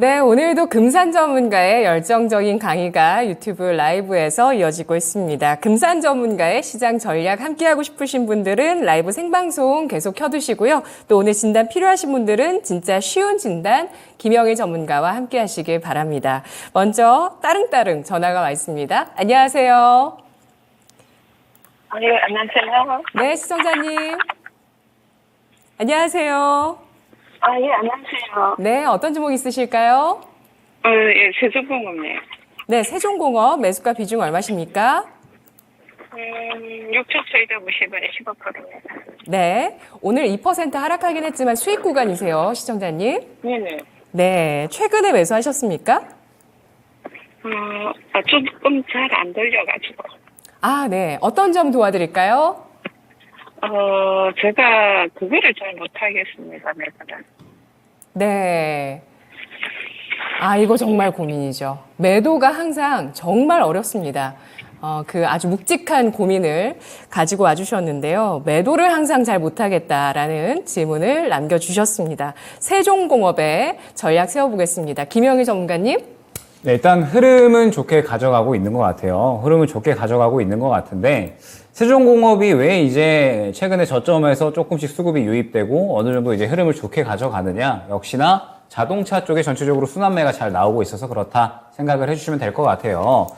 네, 오늘도 금산 전문가의 열정적인 강의가 유튜브 라이브에서 이어지고 있습니다. 금산 전문가의 시장 전략 함께하고 싶으신 분들은 라이브 생방송 계속 켜두시고요. 또 오늘 진단 필요하신 분들은 진짜 쉬운 진단 김영희 전문가와 함께 하시길 바랍니다. 먼저 따릉따릉 전화가 와 있습니다. 안녕하세요. 네, 안녕하세요. 네, 시청자님. 안녕하세요. 예, 안녕하세요. 네, 어떤 종목 있으실까요? 예, 세조공업이에요. 네, 세종공업 매수가 비중 얼마십니까? 6,750원에 15%입니다. 네, 오늘 2% 하락하긴 했지만 수익 구간이세요, 시청자님. 네네. 네, 최근에 매수하셨습니까? 조금 잘 안 돌려가지고. 아, 네. 어떤 점 도와드릴까요? 제가 그거를 잘 못하겠습니다, 매수는. 네. 아, 이거 정말 고민이죠. 매도가 항상 정말 어렵습니다. 그 아주 묵직한 고민을 가지고 와주셨는데요. 매도를 항상 잘 못하겠다라는 질문을 남겨주셨습니다. 세종공업에 전략 세워보겠습니다. 김영희 전문가님. 네, 일단 흐름은 좋게 가져가고 있는 것 같아요. 흐름은 좋게 가져가고 있는 것 같은데 세종공업이 왜 이제 최근에 저점에서 조금씩 수급이 유입되고 어느 정도 이제 흐름을 좋게 가져가느냐, 역시나 자동차 쪽에 전체적으로 순환매가 잘 나오고 있어서 그렇다 생각을 해주시면 될 것 같아요.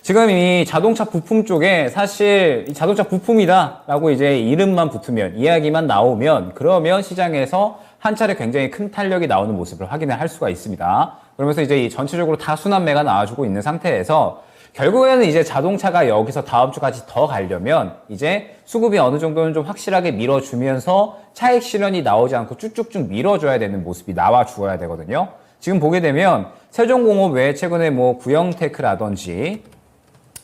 지금 이 자동차 부품 쪽에 사실 이 자동차 부품이다라고 이제 이름만 붙으면, 이야기만 나오면, 그러면 시장에서 한 차례 굉장히 큰 탄력이 나오는 모습을 확인을 할 수가 있습니다. 그러면서 이제 이 전체적으로 다 순환매가 나와주고 있는 상태에서 결국에는 이제 자동차가 여기서 다음 주까지 더 가려면 이제 수급이 어느 정도는 좀 확실하게 밀어주면서 차익 실현이 나오지 않고 쭉쭉쭉 밀어줘야 되는 모습이 나와 주어야 되거든요. 지금 보게 되면 세종공업 외에 최근에 뭐 구형테크라든지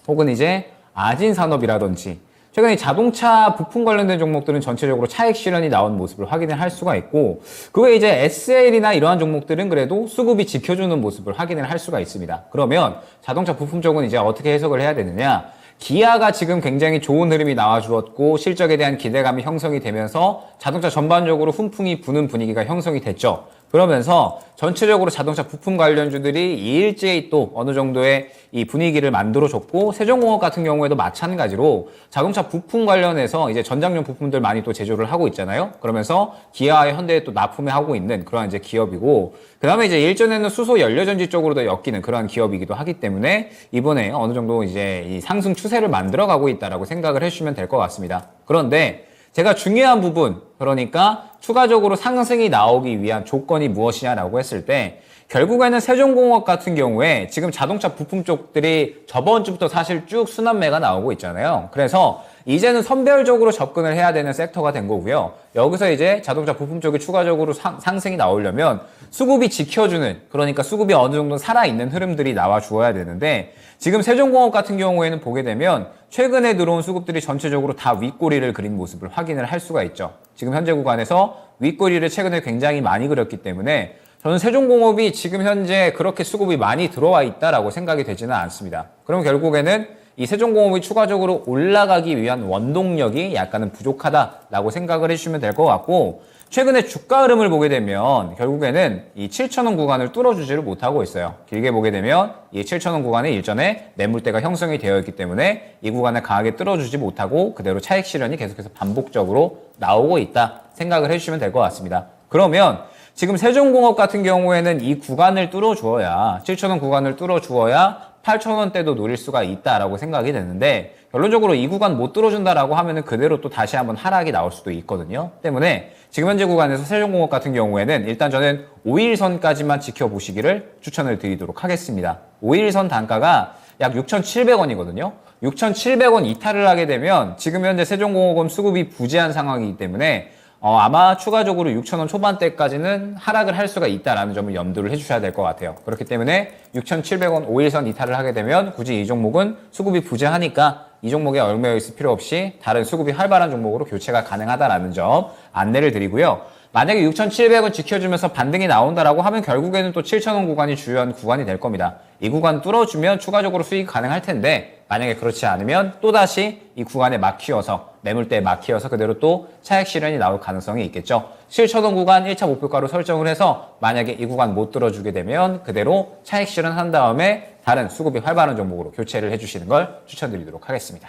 혹은 이제 아진산업이라든지 최근에 자동차 부품 관련된 종목들은 전체적으로 차익 실현이 나온 모습을 확인을 할 수가 있고, 그 외에 이제 SL이나 이러한 종목들은 그래도 수급이 지켜주는 모습을 확인을 할 수가 있습니다. 그러면 자동차 부품 쪽은 이제 어떻게 해석을 해야 되느냐? 기아가 지금 굉장히 좋은 흐름이 나와주었고 실적에 대한 기대감이 형성이 되면서 자동차 전반적으로 훈풍이 부는 분위기가 형성이 됐죠. 그러면서 전체적으로 자동차 부품 관련주들이 일제히 또 어느 정도의 이 분위기를 만들어줬고, 세종공업 같은 경우에도 마찬가지로 자동차 부품 관련해서 이제 전장용 부품들 많이 또 제조를 하고 있잖아요. 그러면서 기아와 현대에 또 납품하고 있는 그러한 이제 기업이고, 그 다음에 이제 일전에는 수소 연료전지 쪽으로도 엮이는 그러한 기업이기도 하기 때문에 이번에 어느 정도 이제 이 상승 추세를 만들어가고 있다라고 생각을 해주시면 될 것 같습니다. 그런데 제가 중요한 부분, 그러니까 추가적으로 상승이 나오기 위한 조건이 무엇이냐라고 했을 때, 결국에는 세종공업 같은 경우에 지금 자동차 부품 쪽들이 저번 주부터 사실 쭉 순환매가 나오고 있잖아요. 그래서 이제는 선별적으로 접근을 해야 되는 섹터가 된 거고요. 여기서 이제 자동차 부품 쪽이 추가적으로 상승이 나오려면 수급이 지켜주는, 그러니까 수급이 어느 정도 살아있는 흐름들이 나와 주어야 되는데, 지금 세종공업 같은 경우에는 보게 되면 최근에 들어온 수급들이 전체적으로 다 윗꼬리를 그린 모습을 확인을 할 수가 있죠. 지금 현재 구간에서 윗꼬리를 최근에 굉장히 많이 그렸기 때문에 저는 세종공업이 지금 현재 그렇게 수급이 많이 들어와 있다라고 생각이 되지는 않습니다. 그럼 결국에는 이 세종공업이 추가적으로 올라가기 위한 원동력이 약간은 부족하다라고 생각을 해주시면 될 것 같고, 최근에 주가 흐름을 보게 되면 결국에는 이 7,000원 구간을 뚫어주지를 못하고 있어요. 길게 보게 되면 이 7,000원 구간에 일전에 매물대가 형성이 되어 있기 때문에 이 구간을 강하게 뚫어주지 못하고 그대로 차익 실현이 계속해서 반복적으로 나오고 있다 생각을 해주시면 될 것 같습니다. 그러면 지금 세종공업 같은 경우에는 이 구간을 뚫어주어야, 7,000원 구간을 뚫어주어야 8,000원대도 노릴 수가 있다라고 생각이 되는데, 결론적으로 이 구간 못 뚫어준다라고 하면은 그대로 또 다시 한번 하락이 나올 수도 있거든요. 때문에 지금 현재 구간에서 세종공업 같은 경우에는 일단 저는 5일선까지만 지켜보시기를 추천을 드리도록 하겠습니다. 5일선 단가가 약 6,700원이거든요. 6,700원 이탈을 하게 되면 지금 현재 세종공업은 수급이 부재한 상황이기 때문에 아마 추가적으로 6,000원 초반대까지는 하락을 할 수가 있다라는 점을 염두를 해주셔야 될 것 같아요. 그렇기 때문에 6,700원 5일선 이탈을 하게 되면 굳이 이 종목은 수급이 부재하니까 이 종목에 얽매여 있을 필요 없이 다른 수급이 활발한 종목으로 교체가 가능하다라는 점 안내를 드리고요. 만약에 6,700원 지켜주면서 반등이 나온다라고 하면 결국에는 또 7,000원 구간이 주요한 구간이 될 겁니다. 이 구간 뚫어주면 추가적으로 수익 가능할 텐데 만약에 그렇지 않으면 또다시 이 구간에 막히어서 매물대에 막히어서 그대로 또 차익 실현이 나올 가능성이 있겠죠. 7,000원 구간 1차 목표가로 설정을 해서 만약에 이 구간 못 뚫어주게 되면 그대로 차익 실현한 다음에 다른 수급이 활발한 종목으로 교체를 해주시는 걸 추천드리도록 하겠습니다.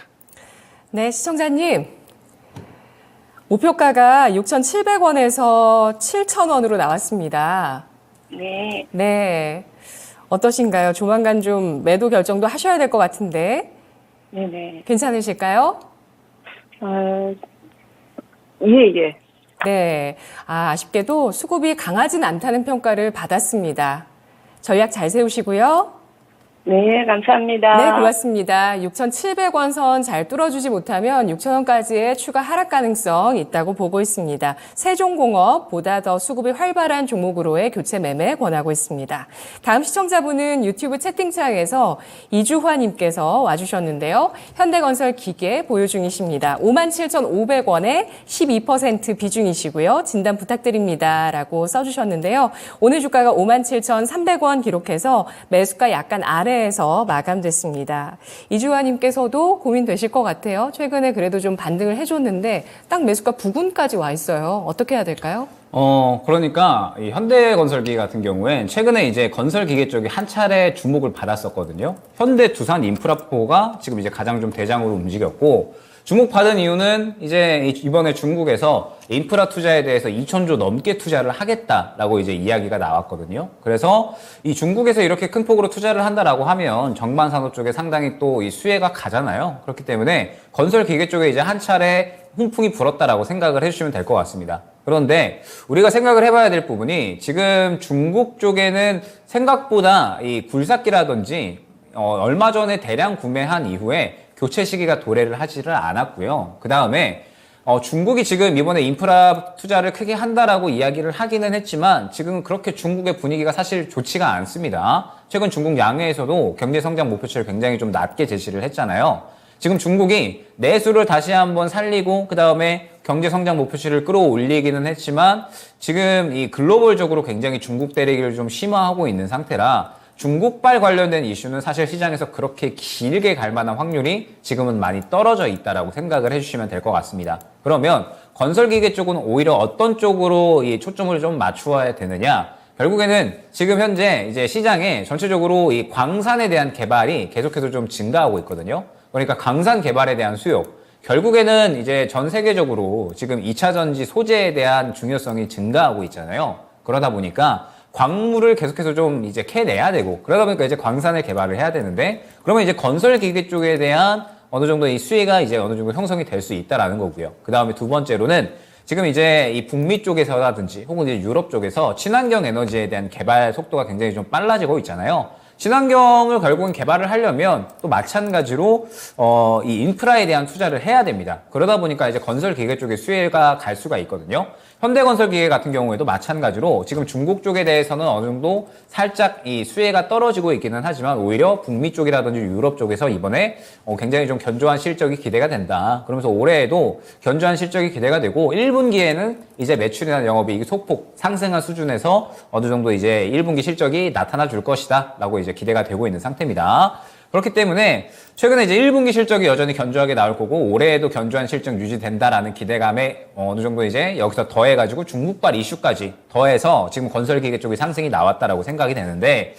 네, 시청자님. 목표가가 6,700원에서 7,000원으로 나왔습니다. 네. 네. 어떠신가요? 조만간 좀 매도 결정도 하셔야 될 것 같은데 네네. 괜찮으실까요? 예. 네. 아쉽게도 수급이 강하진 않다는 평가를 받았습니다. 전략 잘 세우시고요. 네, 감사합니다. 네, 고맙습니다. 6,700원 선 잘 뚫어주지 못하면 6,000원까지의 추가 하락 가능성 있다고 보고 있습니다. 세종공업 보다 더 수급이 활발한 종목으로의 교체 매매 권하고 있습니다. 다음 시청자분은 유튜브 채팅창에서 이주화님께서 와주셨는데요. 현대건설 기계 보유 중이십니다. 57,500원에 12% 비중이시고요. 진단 부탁드립니다. 라고 써주셨는데요. 오늘 주가가 57,300원 기록해서 매수가 약간 아래에서 마감됐습니다. 이주환님께서도 고민되실 것 같아요. 최근에 그래도 좀 반등을 해줬는데 딱 매수가 부근까지 와 있어요. 어떻게 해야 될까요? 그러니까 이 현대건설기 같은 경우엔 최근에 이제 건설기계 쪽이 한 차례 주목을 받았었거든요. 현대, 두산, 인프라포가 지금 이제 가장 좀 대장으로 움직였고 주목받은 이유는 이제 이번에 중국에서 인프라 투자에 대해서 2,000조 넘게 투자를 하겠다라고 이제 이야기가 나왔거든요. 그래서 이 중국에서 이렇게 큰 폭으로 투자를 한다라고 하면 정반산업 쪽에 상당히 또 이 수혜가 가잖아요. 그렇기 때문에 건설 기계 쪽에 이제 한 차례 훈풍이 불었다라고 생각을 해주시면 될 것 같습니다. 그런데 우리가 생각을 해봐야 될 부분이 지금 중국 쪽에는 생각보다 이 굴삭기라든지 얼마 전에 대량 구매한 이후에 교체 시기가 도래를 하지를 않았고요. 그 다음에 중국이 지금 이번에 인프라 투자를 크게 한다라고 이야기를 하기는 했지만 지금 그렇게 중국의 분위기가 사실 좋지가 않습니다. 최근 중국 양회에서도 경제성장 목표치를 굉장히 좀 낮게 제시를 했잖아요. 지금 중국이 내수를 다시 한번 살리고 그 다음에 경제성장 목표치를 끌어올리기는 했지만 지금 이 글로벌적으로 굉장히 중국 대리기를 좀 심화하고 있는 상태라 중국발 관련된 이슈는 사실 시장에서 그렇게 길게 갈 만한 확률이 지금은 많이 떨어져 있다라고 생각을 해주시면 될 것 같습니다. 그러면 건설기계 쪽은 오히려 어떤 쪽으로 이 초점을 좀 맞추어야 되느냐? 결국에는 지금 현재 이제 시장에 전체적으로 이 광산에 대한 개발이 계속해서 좀 증가하고 있거든요. 그러니까 강산 개발에 대한 수요. 결국에는 이제 전 세계적으로 지금 2차 전지 소재에 대한 중요성이 증가하고 있잖아요. 그러다 보니까 광물을 계속해서 좀 이제 캐내야 되고 그러다 보니까 이제 광산을 개발을 해야 되는데 그러면 이제 건설 기계 쪽에 대한 어느 정도 이 수혜가 이제 어느 정도 형성이 될 수 있다라는 거고요. 그 다음에 두 번째로는 지금 이제 이 북미 쪽에서라든지 혹은 이제 유럽 쪽에서 친환경 에너지에 대한 개발 속도가 굉장히 좀 빨라지고 있잖아요. 친환경을 결국은 개발을 하려면 또 마찬가지로 이 인프라에 대한 투자를 해야 됩니다. 그러다 보니까 이제 건설 기계 쪽에 수혜가 갈 수가 있거든요. 현대건설기계 같은 경우에도 마찬가지로 지금 중국 쪽에 대해서는 어느 정도 살짝 이 수혜가 떨어지고 있기는 하지만 오히려 북미 쪽이라든지 유럽 쪽에서 이번에 굉장히 좀 견조한 실적이 기대가 된다. 그러면서 올해에도 견조한 실적이 기대가 되고 1분기에는 이제 매출이나 영업이익이 소폭 상승한 수준에서 어느 정도 이제 1분기 실적이 나타나 줄 것이다 라고 이제 기대가 되고 있는 상태입니다. 그렇기 때문에 최근에 이제 1분기 실적이 여전히 견조하게 나올 거고 올해에도 견조한 실적 유지된다라는 기대감에 어느 정도 이제 여기서 더해가지고 중국발 이슈까지 더해서 지금 건설기계 쪽이 상승이 나왔다라고 생각이 되는데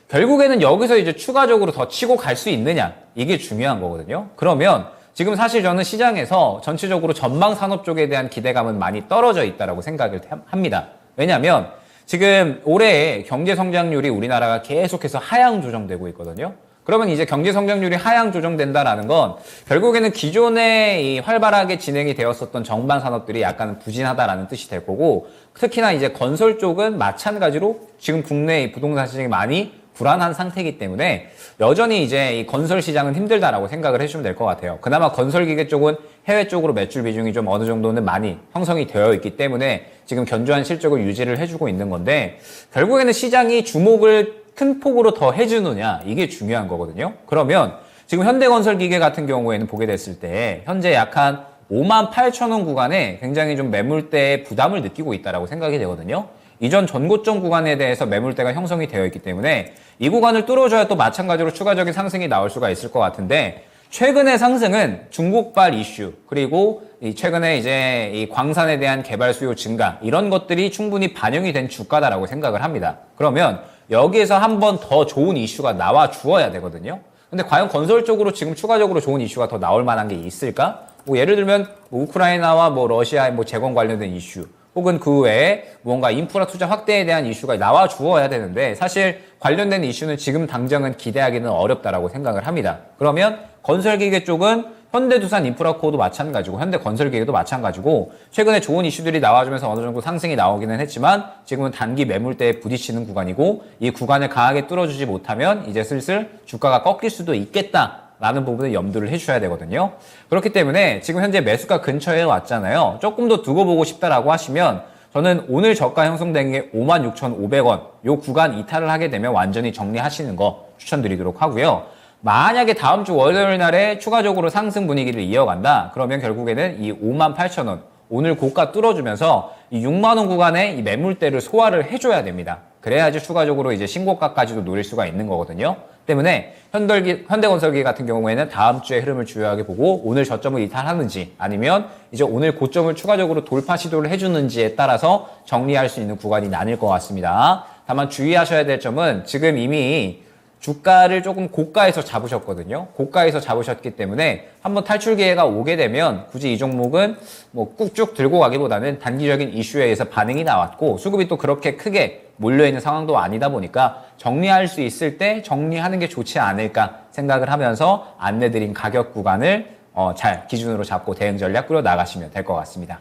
결국에는 여기서 이제 추가적으로 더 치고 갈 수 있느냐 이게 중요한 거거든요. 그러면 지금 사실 저는 시장에서 전체적으로 전망 산업 쪽에 대한 기대감은 많이 떨어져 있다라고 생각을 합니다. 왜냐하면 지금 올해 경제 성장률이 우리나라가 계속해서 하향 조정되고 있거든요. 그러면 이제 경제 성장률이 하향 조정된다라는 건 결국에는 기존에 이 활발하게 진행이 되었었던 정반 산업들이 약간 부진하다라는 뜻이 될 거고 특히나 이제 건설 쪽은 마찬가지로 지금 국내 부동산 시장이 많이 불안한 상태이기 때문에 여전히 이제 이 건설 시장은 힘들다라고 생각을 해주시면 될 것 같아요. 그나마 건설기계 쪽은 해외 쪽으로 매출 비중이 좀 어느 정도는 많이 형성이 되어 있기 때문에 지금 견조한 실적을 유지를 해주고 있는 건데 결국에는 시장이 주목을 큰 폭으로 더 해주느냐 이게 중요한 거거든요. 그러면 지금 현대건설기계 같은 경우에는 보게 됐을 때 현재 약 한 58,000원 구간에 굉장히 좀 매물대에 부담을 느끼고 있다라고 생각이 되거든요. 이전 전고점 구간에 대해서 매물대가 형성이 되어 있기 때문에 이 구간을 뚫어줘야 또 마찬가지로 추가적인 상승이 나올 수가 있을 것 같은데, 최근의 상승은 중국발 이슈, 그리고 최근에 이제 이 광산에 대한 개발 수요 증가, 이런 것들이 충분히 반영이 된 주가다라고 생각을 합니다. 그러면 여기에서 한 번 더 좋은 이슈가 나와 주어야 되거든요. 근데 과연 건설 쪽으로 지금 추가적으로 좋은 이슈가 더 나올 만한 게 있을까? 뭐 예를 들면 우크라이나와 뭐 러시아의 뭐 재건 관련된 이슈, 혹은 그 외에 뭔가 인프라 투자 확대에 대한 이슈가 나와 주어야 되는데, 사실 관련된 이슈는 지금 당장은 기대하기는 어렵다라고 생각을 합니다. 그러면 건설기계 쪽은 현대두산 인프라코어도 마찬가지고 현대건설기계도 마찬가지고 최근에 좋은 이슈들이 나와주면서 어느 정도 상승이 나오기는 했지만 지금은 단기 매물대에 부딪히는 구간이고, 이 구간을 강하게 뚫어주지 못하면 이제 슬슬 주가가 꺾일 수도 있겠다라는 부분을 염두를 해주셔야 되거든요. 그렇기 때문에 지금 현재 매수가 근처에 왔잖아요. 조금 더 두고 보고 싶다라고 하시면 저는 오늘 저가 형성된 게 56,500원, 요 구간 이탈을 하게 되면 완전히 정리하시는 거 추천드리도록 하고요. 만약에 다음 주 월요일 날에 추가적으로 상승 분위기를 이어간다, 그러면 결국에는 이 58,000원, 오늘 고가 뚫어주면서 이 6만원 구간에 이 매물대를 소화를 해줘야 됩니다. 그래야지 추가적으로 이제 신고가까지도 노릴 수가 있는 거거든요. 때문에 현대건설기 같은 경우에는 다음 주에 흐름을 주요하게 보고 오늘 저점을 이탈하는지, 아니면 이제 오늘 고점을 추가적으로 돌파 시도를 해주는지에 따라서 정리할 수 있는 구간이 나뉠 것 같습니다. 다만 주의하셔야 될 점은 지금 이미 주가를 조금 고가에서 잡으셨거든요. 고가에서 잡으셨기 때문에 한번 탈출 기회가 오게 되면 굳이 이 종목은 뭐 꾹쭉 들고 가기보다는 단기적인 이슈에 의해서 반응이 나왔고 수급이 또 그렇게 크게 몰려있는 상황도 아니다 보니까 정리할 수 있을 때 정리하는 게 좋지 않을까 생각을 하면서 안내드린 가격 구간을 잘 기준으로 잡고 대응 전략 꾸려 나가시면 될 것 같습니다.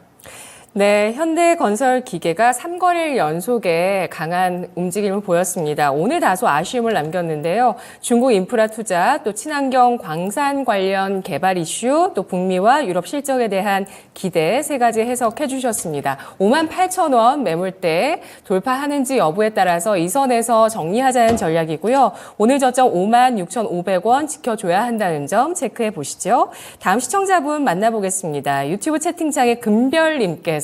네, 현대건설기계가 3거래일 연속에 강한 움직임을 보였습니다. 오늘 다소 아쉬움을 남겼는데요. 중국 인프라 투자, 또 친환경 광산 관련 개발 이슈, 또 북미와 유럽 실적에 대한 기대 세 가지 해석해 주셨습니다. 58,000원 매물대 돌파하는지 여부에 따라서 이 선에서 정리하자는 전략이고요. 오늘 저점 56,500원 지켜줘야 한다는 점 체크해 보시죠. 다음 시청자분 만나보겠습니다. 유튜브 채팅창에 금별님께서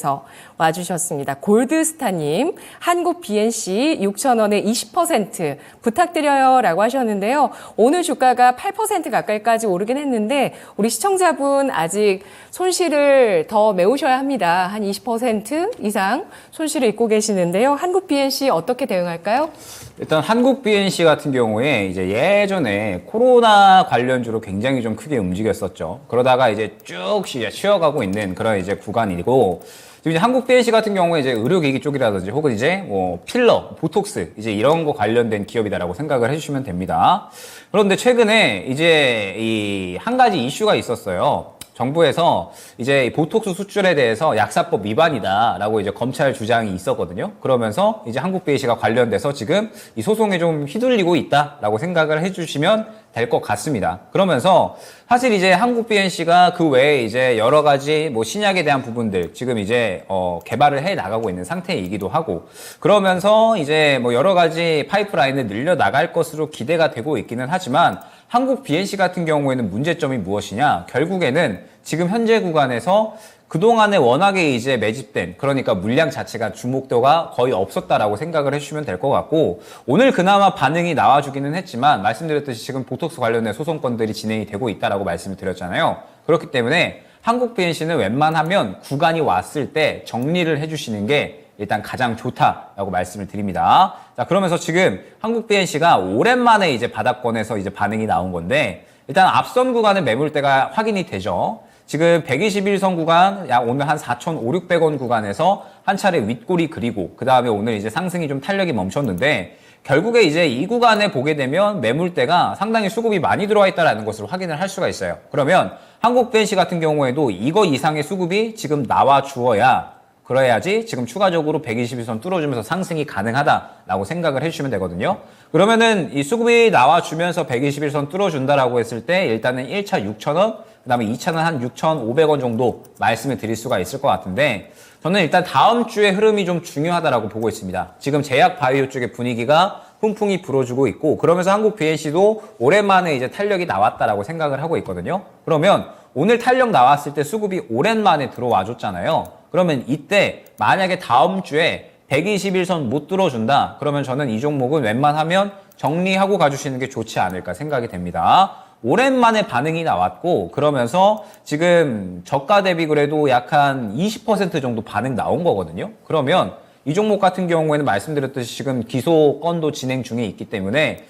와주셨습니다. 골드스타님, 한국 BNC 6,000원에 20% 부탁드려요 라고 하셨는데요. 오늘 주가가 8% 가까이까지 오르긴 했는데 우리 시청자분 아직 손실을 더 메우셔야 합니다. 한 20% 이상 손실을 입고 계시는데요. 한국 BNC 어떻게 대응할까요? 일단 한국 BNC 같은 경우에 이제 예전에 코로나 관련주로 굉장히 좀 크게 움직였었죠. 그러다가 이제 쭉 쉬어가고 있는 그런 이제 구간이고, 지금 이제 한국 BNC 같은 경우에 이제 의료기기 쪽이라든지 혹은 이제 뭐 필러, 보톡스 이제 이런 거 관련된 기업이다라고 생각을 해주시면 됩니다. 그런데 최근에 이제 이 한 가지 이슈가 있었어요. 정부에서 이제 보톡스 수출에 대해서 약사법 위반이다라고 이제 검찰 주장이 있었거든요. 그러면서 이제 한국 BNC가 관련돼서 지금 이 소송에 좀 휘둘리고 있다라고 생각을 해주시면 될 것 같습니다. 그러면서 사실 이제 한국 BNC가 그 외에 이제 여러 가지 뭐 신약에 대한 부분들 지금 이제 개발을 해 나가고 있는 상태이기도 하고, 그러면서 이제 뭐 여러 가지 파이프라인을 늘려 나갈 것으로 기대가 되고 있기는 하지만 한국 BNC 같은 경우에는 문제점이 무엇이냐? 결국에는 지금 현재 구간에서 그동안에 워낙에 이제 매집된, 그러니까 물량 자체가 주목도가 거의 없었다라고 생각을 해주시면 될 것 같고, 오늘 그나마 반응이 나와주기는 했지만 말씀드렸듯이 지금 보톡스 관련된 소송건들이 진행이 되고 있다라고 말씀을 드렸잖아요. 그렇기 때문에 한국 BNC는 웬만하면 구간이 왔을 때 정리를 해주시는 게 일단 가장 좋다라고 말씀을 드립니다. 자, 그러면서 지금 한국 BNC가 오랜만에 이제 바닥권에서 이제 반응이 나온 건데, 일단 앞선 구간은 매물대가 확인이 되죠. 지금 121선 구간, 약 오늘 한 4,500~600원 구간에서 한 차례 윗골이 그리고, 그 다음에 오늘 이제 상승이 좀 탄력이 멈췄는데, 결국에 이제 이 구간에 보게 되면 매물대가 상당히 수급이 많이 들어와 있다는 것을 확인을 할 수가 있어요. 그러면 한국 BNC 같은 경우에도 이거 이상의 수급이 지금 나와 주어야, 그래야지 지금 추가적으로 121선 뚫어주면서 상승이 가능하다라고 생각을 해주시면 되거든요. 그러면은 이 수급이 나와주면서 121선 뚫어준다라고 했을 때 일단은 1차 6,000원, 그 다음에 2차는 한 6,500원 정도 말씀을 드릴 수가 있을 것 같은데, 저는 일단 다음 주의 흐름이 좀 중요하다라고 보고 있습니다. 지금 제약 바이오 쪽의 분위기가 훈풍이 불어주고 있고, 그러면서 한국 BNC도 오랜만에 이제 탄력이 나왔다라고 생각을 하고 있거든요. 그러면 오늘 탄력 나왔을 때 수급이 오랜만에 들어와 줬잖아요. 그러면 이때 만약에 다음 주에 121선 못 뚫어준다. 그러면 저는 이 종목은 웬만하면 정리하고 가주시는 게 좋지 않을까 생각이 됩니다. 오랜만에 반응이 나왔고 그러면서 지금 저가 대비 그래도 약 한 20% 정도 반응 나온 거거든요. 그러면 이 종목 같은 경우에는 말씀드렸듯이 지금 기소 건도 진행 중에 있기 때문에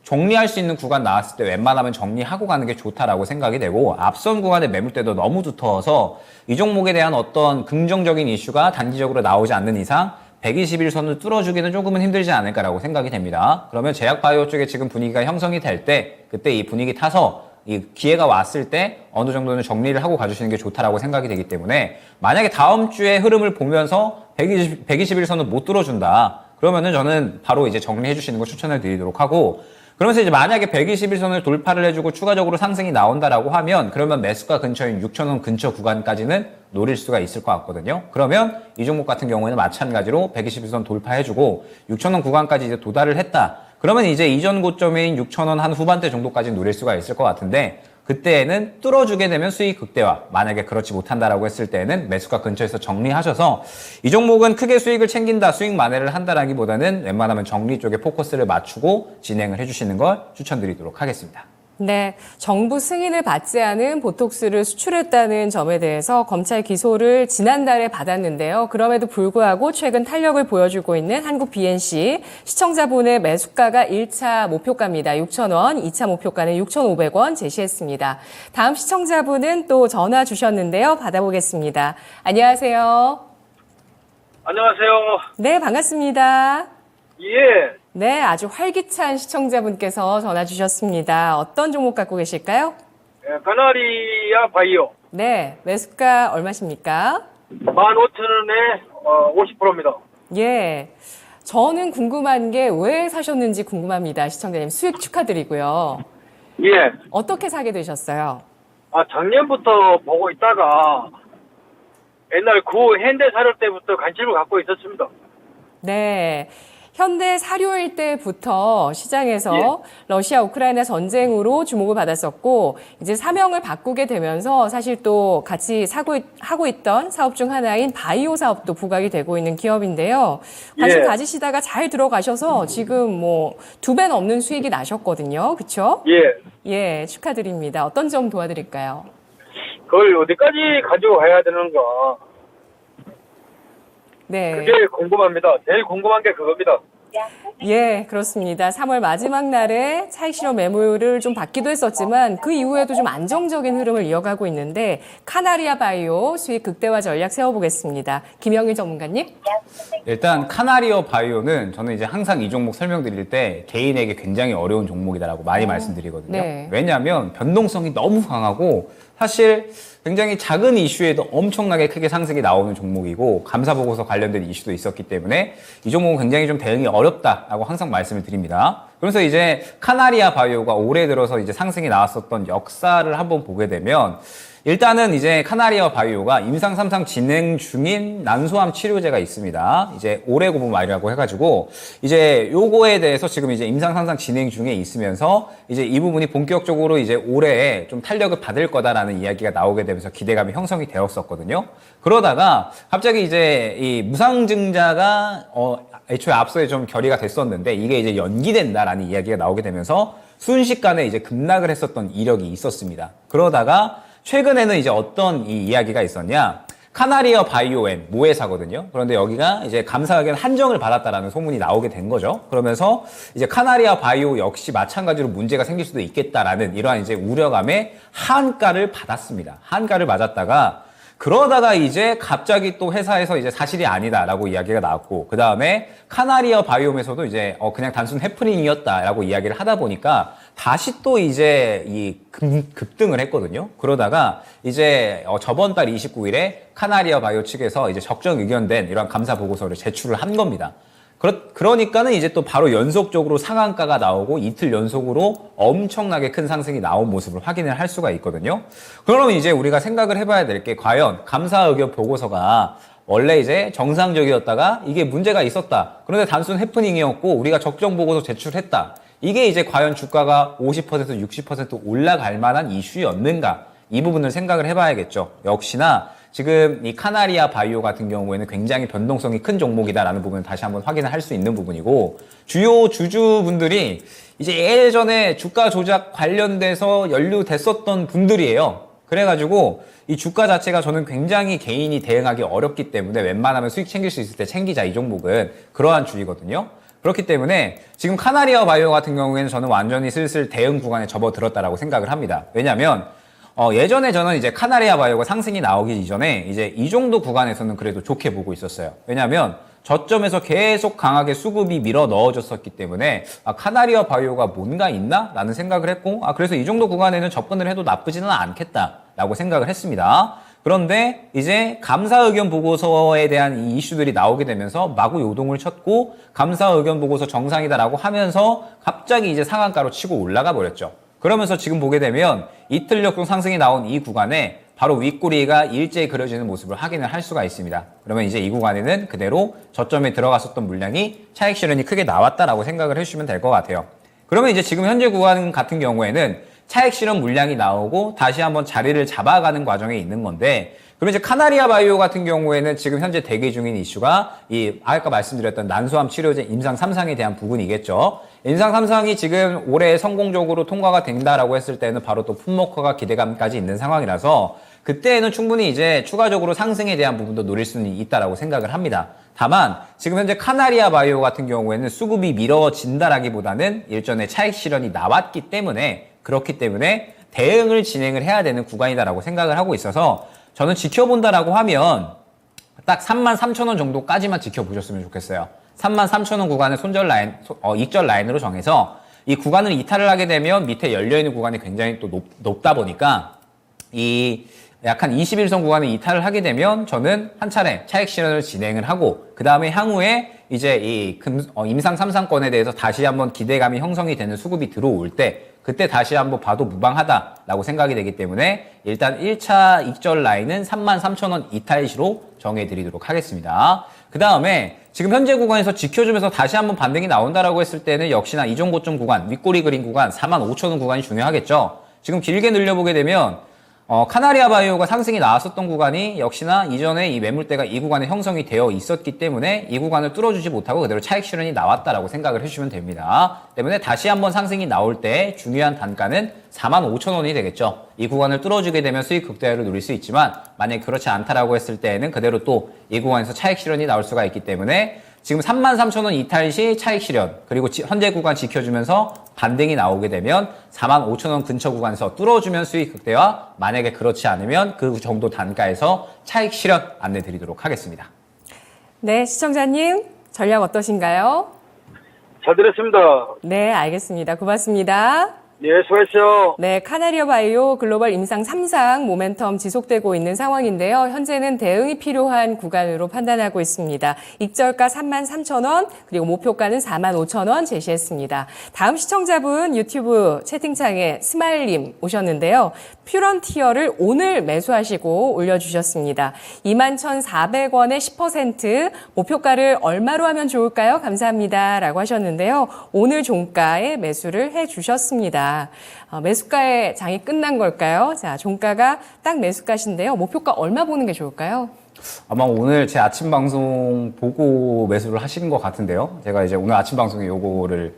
정리할 수 있는 구간 나왔을 때 웬만하면 정리하고 가는 게 좋다라고 생각이 되고 앞선 구간의 매물대도 너무 두터워서 이 종목에 대한 어떤 긍정적인 이슈가 단기적으로 나오지 않는 이상 121선을 뚫어주기는 조금은 힘들지 않을까라고 생각이 됩니다. 그러면 제약바이오 쪽에 지금 분위기가 형성이 될 때 그때 이 분위기 타서 이 기회가 왔을 때 어느 정도는 정리를 하고 가주시는 게 좋다라고 생각이 되기 때문에 만약에 다음 주에 흐름을 보면서 121선을 못 뚫어준다. 그러면은 저는 바로 이제 정리해 주시는 걸 추천을 드리도록 하고 그러면서 이제 만약에 121선을 돌파를 해주고 추가적으로 상승이 나온다라고 하면 그러면 매수가 근처인 6,000원 근처 구간까지는 노릴 수가 있을 것 같거든요. 그러면 이 종목 같은 경우에는 마찬가지로 121선 돌파해주고 6,000원 구간까지 이제 도달을 했다. 그러면 이제 이전 고점인 6,000원 한 후반대 정도까지 노릴 수가 있을 것 같은데 그때에는 뚫어주게 되면 수익 극대화, 만약에 그렇지 못한다라고 했을 때는 매수가 근처에서 정리하셔서 이 종목은 크게 수익을 챙긴다, 수익 만회를 한다라기보다는 웬만하면 정리 쪽에 포커스를 맞추고 진행을 해주시는 걸 추천드리도록 하겠습니다. 네, 정부 승인을 받지 않은 보톡스를 수출했다는 점에 대해서 검찰 기소를 지난달에 받았는데요. 그럼에도 불구하고 최근 탄력을 보여주고 있는 한국 BNC 시청자분의 매수가가 1차 목표가입니다. 6,000원, 2차 목표가는 6,500원 제시했습니다. 다음 시청자분은 또 전화 주셨는데요. 받아보겠습니다. 안녕하세요. 안녕하세요. 네, 반갑습니다. 예, 네, 아주 활기찬 시청자분께서 전화 주셨습니다. 어떤 종목 갖고 계실까요? 카나리아 바이오 네, 매수가 얼마십니까? 15,000원에 50%입니다. 예. 저는 궁금한 게 왜 사셨는지 궁금합니다. 시청자님 수익 축하드리고요. 예, 어떻게 사게 되셨어요? 작년부터 보고 있다가 옛날 구 현대 사료 때부터 관심을 갖고 있었습니다. 네. 현대 사료일 때부터 시장에서 러시아 우크라이나 전쟁으로 주목을 받았었고 이제 사명을 바꾸게 되면서 사실 또 같이 하고 있던 사업 중 하나인 바이오 사업도 부각이 되고 있는 기업인데요. 관심 가지시다가 잘 들어가셔서 지금 뭐 2배 넘는 수익이 나셨거든요. 그렇죠? 예, 예, 축하드립니다. 어떤 점 도와드릴까요? 그걸 어디까지 가지고 가야 되는가 네. 그게 궁금합니다. 제일 궁금한 게 그겁니다. 예, 그렇습니다. 3월 마지막 날에 차익 실현 매물을 좀 받기도 했었지만 그 이후에도 좀 안정적인 흐름을 이어가고 있는데 카나리아 바이오 수익 극대화 전략 세워보겠습니다. 김영일 전문가님. 일단 카나리어 바이오는 저는 이제 항상 이 종목 설명드릴 때 개인에게 굉장히 어려운 종목이다라고 많이 말씀드리거든요. 네. 왜냐하면 변동성이 너무 강하고 사실 굉장히 작은 이슈에도 엄청나게 크게 상승이 나오는 종목이고 감사보고서 관련된 이슈도 있었기 때문에 이 종목은 굉장히 좀 대응이 어렵다라고 항상 말씀을 드립니다. 그래서 이제 카나리아 바이오가 올해 들어서 이제 상승이 나왔었던 역사를 한번 보게 되면 일단은 이제 카나리아 바이오가 임상 3상 진행 중인 난소암 치료제가 있습니다. 이제 올해 고분 말이라고 해가지고 이제 요거에 대해서 지금 이제 임상 3상 진행 중에 있으면서 이제 이 부분이 본격적으로 이제 올해에 좀 탄력을 받을 거다라는 이야기가 나오게 되면서 기대감이 형성이 되었었거든요. 그러다가 갑자기 이제 이 무상증자가 애초에 앞서에 좀 결의가 됐었는데 이게 이제 연기된다라는 이야기가 나오게 되면서 순식간에 이제 급락을 했었던 이력이 있었습니다. 그러다가 최근에는 이제 어떤 이 이야기가 있었냐. 카나리아 바이오엠 모회사거든요. 그런데 여기가 이제 감사 의견 한정을 받았다라는 소문이 나오게 된 거죠. 그러면서 이제 카나리아 바이오 역시 마찬가지로 문제가 생길 수도 있겠다라는 이러한 이제 우려감에 한가를 받았습니다. 한가를 맞았다가 그러다가 이제 갑자기 또 회사에서 이제 사실이 아니다라고 이야기가 나왔고 그 다음에 카나리아 바이옴에서도 이제 그냥 단순 해프닝이었다라고 이야기를 하다 보니까 다시 또 이제 이 급등을 했거든요. 그러다가 이제 저번 달 29일에 카나리아 바이오 측에서 이제 적정 의견된 이러한 감사 보고서를 제출을 한 겁니다. 그러니까는 이제 또 바로 연속적으로 상한가가 나오고 이틀 연속으로 엄청나게 큰 상승이 나온 모습을 확인을 할 수가 있거든요. 그러면 이제 우리가 생각을 해봐야 될 게 과연 감사 의견 보고서가 원래 이제 정상적이었다가 이게 문제가 있었다. 그런데 단순 해프닝이었고 우리가 적정 보고서 제출했다. 이게 이제 과연 주가가 50% 60% 올라갈 만한 이슈였는가? 이 부분을 생각을 해봐야겠죠. 역시나 지금 이 카나리아 바이오 같은 경우에는 굉장히 변동성이 큰 종목이다라는 부분을 다시 한번 확인을 할 수 있는 부분이고, 주요 주주분들이 이제 예전에 주가 조작 관련돼서 연루됐었던 분들이에요. 그래가지고 이 주가 자체가 저는 굉장히 개인이 대응하기 어렵기 때문에 웬만하면 수익 챙길 수 있을 때 챙기자, 이 종목은 그러한 주의거든요. 그렇기 때문에 지금 카나리아 바이오 같은 경우에는 저는 완전히 슬슬 대응 구간에 접어들었다라고 생각을 합니다. 왜냐하면 예전에 저는 이제 카나리아 바이오가 상승이 나오기 이전에 이제 이 정도 구간에서는 그래도 좋게 보고 있었어요. 왜냐하면 저점에서 계속 강하게 수급이 밀어 넣어졌었기 때문에 카나리아 바이오가 뭔가 있나? 라는 생각을 했고, 그래서 이 정도 구간에는 접근을 해도 나쁘지는 않겠다라고 생각을 했습니다. 그런데 이제 감사 의견 보고서에 대한 이 이슈들이 나오게 되면서 마구 요동을 쳤고, 감사 의견 보고서 정상이다라고 하면서 갑자기 이제 상한가로 치고 올라가 버렸죠. 그러면서 지금 보게 되면 이틀 역동 상승이 나온 이 구간에 바로 윗꼬리가 일제히 그려지는 모습을 확인을 할 수가 있습니다. 그러면 이제 이 구간에는 그대로 저점에 들어갔었던 물량이 차익 실현이 크게 나왔다라고 생각을 해주시면 될 것 같아요. 그러면 이제 지금 현재 구간 같은 경우에는 차익 실현 물량이 나오고 다시 한번 자리를 잡아가는 과정에 있는 건데, 그러면 이제 카나리아 바이오 같은 경우에는 지금 현재 대기 중인 이슈가 이 아까 말씀드렸던 난소암 치료제 임상 3상에 대한 부분이겠죠. 임상 3상이 지금 올해 성공적으로 통과가 된다라고 했을 때는 바로 또 품목화가 기대감까지 있는 상황이라서 그때에는 충분히 이제 추가적으로 상승에 대한 부분도 노릴 수는 있다라고 생각을 합니다. 다만 지금 현재 카나리아 바이오 같은 경우에는 수급이 미뤄진다라기보다는 일전에 차익 실현이 나왔기 때문에, 그렇기 때문에 대응을 진행을 해야 되는 구간이다라고 생각을 하고 있어서 저는 지켜본다라고 하면 딱 33,000원 정도까지만 지켜보셨으면 좋겠어요. 33,000원 구간을 손절 라인, 익절 라인으로 정해서 이 구간을 이탈을 하게 되면 밑에 열려있는 구간이 굉장히 또 높다 보니까 이 약한 21선 구간을 이탈을 하게 되면 저는 한 차례 차익 실현을 진행을 하고, 그 다음에 향후에 이제 이 임상 3상권에 대해서 다시 한번 기대감이 형성이 되는 수급이 들어올 때 그때 다시 한번 봐도 무방하다라고 생각이 되기 때문에 일단 1차 익절 라인은 33,000원 이탈 시로 정해드리도록 하겠습니다. 그 다음에 지금 현재 구간에서 지켜주면서 다시 한번 반등이 나온다라고 했을 때는 역시나 이전 고점 구간, 윗꼬리 그린 구간 45,000원 구간이 중요하겠죠. 지금 길게 늘려보게 되면 카나리아 바이오가 상승이 나왔었던 구간이 역시나 이전에 이 매물대가 이 구간에 형성이 되어 있었기 때문에 이 구간을 뚫어주지 못하고 그대로 차익 실현이 나왔다라고 생각을 해주시면 됩니다. 때문에 다시 한번 상승이 나올 때 중요한 단가는 45,000원이 되겠죠. 이 구간을 뚫어주게 되면 수익 극대화를 누릴 수 있지만 만약에 그렇지 않다라고 했을 때에는 그대로 또 이 구간에서 차익 실현이 나올 수가 있기 때문에 지금 33,000원 이탈 시 차익 실현, 그리고 현재 구간 지켜주면서 반등이 나오게 되면 45,000원 근처 구간에서 뚫어주면 수익 극대화, 만약에 그렇지 않으면 그 정도 단가에서 차익 실현 안내 드리도록 하겠습니다. 네, 시청자님 전략 어떠신가요? 잘 들었습니다. 네, 알겠습니다. 고맙습니다. 예, 수고하십시오. 네, 카나리아 바이오 글로벌 임상 3상 모멘텀 지속되고 있는 상황인데요. 현재는 대응이 필요한 구간으로 판단하고 있습니다. 익절가 33,000원, 그리고 목표가는 45,000원 제시했습니다. 다음 시청자분 유튜브 채팅창에 스마일님 오셨는데요. 퓨런티어를 오늘 매수하시고 올려주셨습니다. 21,400원에 10%, 목표가를 얼마로 하면 좋을까요? 감사합니다. 라고 하셨는데요. 오늘 종가에 매수를 해주셨습니다. 매수가의 장이 끝난 걸까요? 자, 종가가 딱 매수가신데요. 목표가 얼마 보는 게 좋을까요? 아마 오늘 제 아침 방송 보고 매수를 하시는 것 같은데요. 제가 이제 오늘 아침 방송에 요거를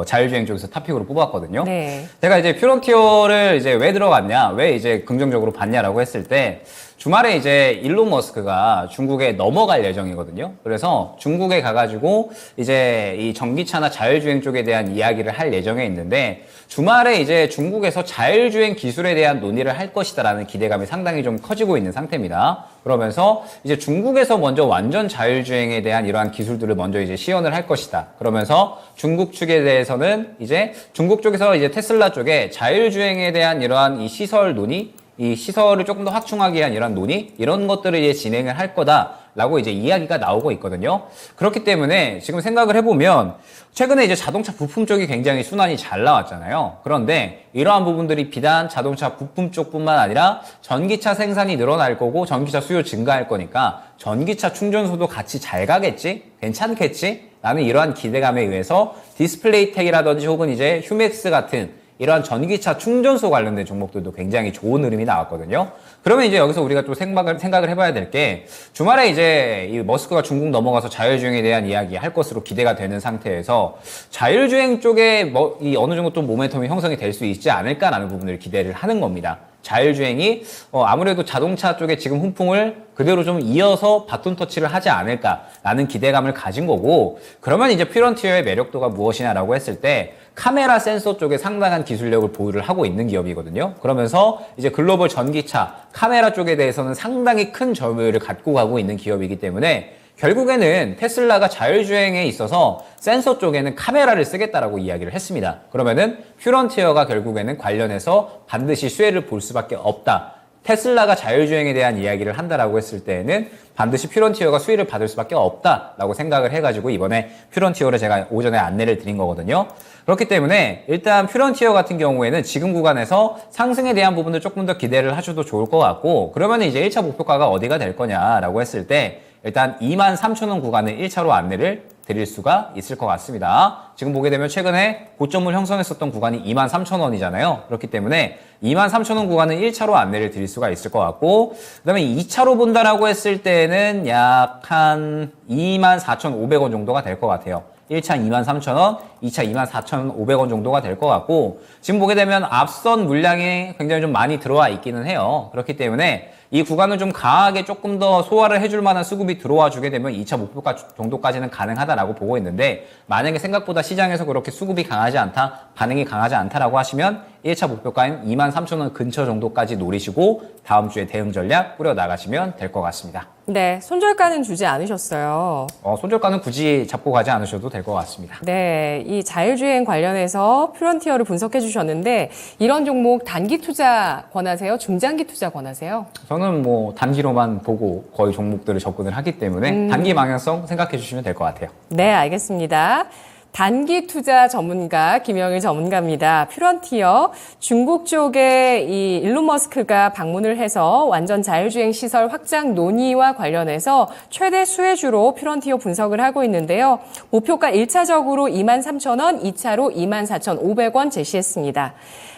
자율주행 쪽에서 탑픽으로 뽑았거든요. 네. 제가 이제 퓨런티어를 이제 왜 들어갔냐, 왜 이제 긍정적으로 봤냐라고 했을 때 주말에 이제 일론 머스크가 중국에 넘어갈 예정이거든요. 그래서 중국에 가가지고 이제 이 전기차나 자율주행 쪽에 대한 이야기를 할 예정에 있는데 주말에 이제 중국에서 자율주행 기술에 대한 논의를 할 것이다라는 기대감이 상당히 좀 커지고 있는 상태입니다. 그러면서 이제 중국에서 먼저 완전 자율주행에 대한 이러한 기술들을 먼저 이제 시연을 할 것이다. 그러면서 중국 측에 대해서는 이제 중국 쪽에서 이제 테슬라 쪽에 자율주행에 대한 이러한 이 시설 논의, 이 시설을 조금 더 확충하기 위한 이런 논의, 이런 것들을 이제 진행을 할 거다라고 이제 이야기가 나오고 있거든요. 그렇기 때문에 지금 생각을 해보면 최근에 이제 자동차 부품 쪽이 굉장히 순환이 잘 나왔잖아요. 그런데 이러한 부분들이 비단 자동차 부품 쪽뿐만 아니라 전기차 생산이 늘어날 거고 전기차 수요 증가할 거니까 전기차 충전소도 같이 잘 가겠지? 괜찮겠지? 라는 이러한 기대감에 의해서 디스플레이텍이라든지 혹은 이제 휴맥스 같은 이러한 전기차 충전소 관련된 종목들도 굉장히 좋은 흐름이 나왔거든요. 그러면 이제 여기서 우리가 또 생각을 해봐야 될 게 주말에 이제 이 머스크가 중국 넘어가서 자율주행에 대한 이야기 할 것으로 기대가 되는 상태에서 자율주행 쪽에 뭐 이 어느 정도 좀 모멘텀이 형성이 될 수 있지 않을까라는 부분을 기대를 하는 겁니다. 자율주행이 아무래도 자동차 쪽에 지금 훈풍을 그대로 좀 이어서 바톤 터치를 하지 않을까라는 기대감을 가진 거고, 그러면 이제 퓨런티어의 매력도가 무엇이냐라고 했을 때 카메라 센서 쪽에 상당한 기술력을 보유를 하고 있는 기업이거든요. 그러면서 이제 글로벌 전기차 카메라 쪽에 대해서는 상당히 큰 점유율을 갖고 가고 있는 기업이기 때문에 결국에는 테슬라가 자율주행에 있어서 센서 쪽에는 카메라를 쓰겠다라고 이야기를 했습니다. 그러면은 퓨런티어가 결국에는 관련해서 반드시 수혜를 볼 수밖에 없다. 테슬라가 자율주행에 대한 이야기를 한다라고 했을 때에는 반드시 퓨런티어가 수혜를 받을 수밖에 없다라고 생각을 해가지고 이번에 퓨런티어를 제가 오전에 안내를 드린 거거든요. 그렇기 때문에 일단 퓨런티어 같은 경우에는 지금 구간에서 상승에 대한 부분들 조금 더 기대를 하셔도 좋을 것 같고, 그러면 이제 1차 목표가가 어디가 될 거냐라고 했을 때 일단 23,000원 구간을 1차로 안내를 드릴 수가 있을 것 같습니다. 지금 보게 되면 최근에 고점을 형성했었던 구간이 23,000원이잖아요. 그렇기 때문에 23,000원 구간은 1차로 안내를 드릴 수가 있을 것 같고, 그 다음에 2차로 본다라고 했을 때는 약 한 24,500원 정도가 될 것 같아요. 1차 23,000원, 2차 24,500원 정도가 될 것 같고, 지금 보게 되면 앞선 물량이 굉장히 좀 많이 들어와 있기는 해요. 그렇기 때문에 이 구간을 좀 강하게 조금 더 소화를 해줄 만한 수급이 들어와 주게 되면 2차 목표가 정도까지는 가능하다라고 보고 있는데, 만약에 생각보다 시장에서 그렇게 수급이 강하지 않다, 반응이 강하지 않다라고 하시면 1차 목표가인 23,000원 근처 정도까지 노리시고 다음 주에 대응 전략 꾸려 나가시면 될 것 같습니다. 네, 손절가는 주지 않으셨어요. 손절가는 굳이 잡고 가지 않으셔도 될 것 같습니다. 네, 이 자율주행 관련해서 퓨런티어를 분석해 주셨는데 이런 종목 단기 투자 권하세요? 중장기 투자 권하세요? 저는 뭐 단기로만 보고 거의 종목들을 접근을 하기 때문에 단기 방향성 생각해 주시면 될 것 같아요. 네, 알겠습니다. 단기 투자 전문가 김영일 전문가입니다. 퓨런티어 중국 쪽에 이 일론 머스크가 방문을 해서 완전 자율주행 시설 확장 논의와 관련해서 최대 수혜주로 퓨런티어 분석을 하고 있는데요. 목표가 1차적으로 23,000원, 2차로 24,500원 제시했습니다.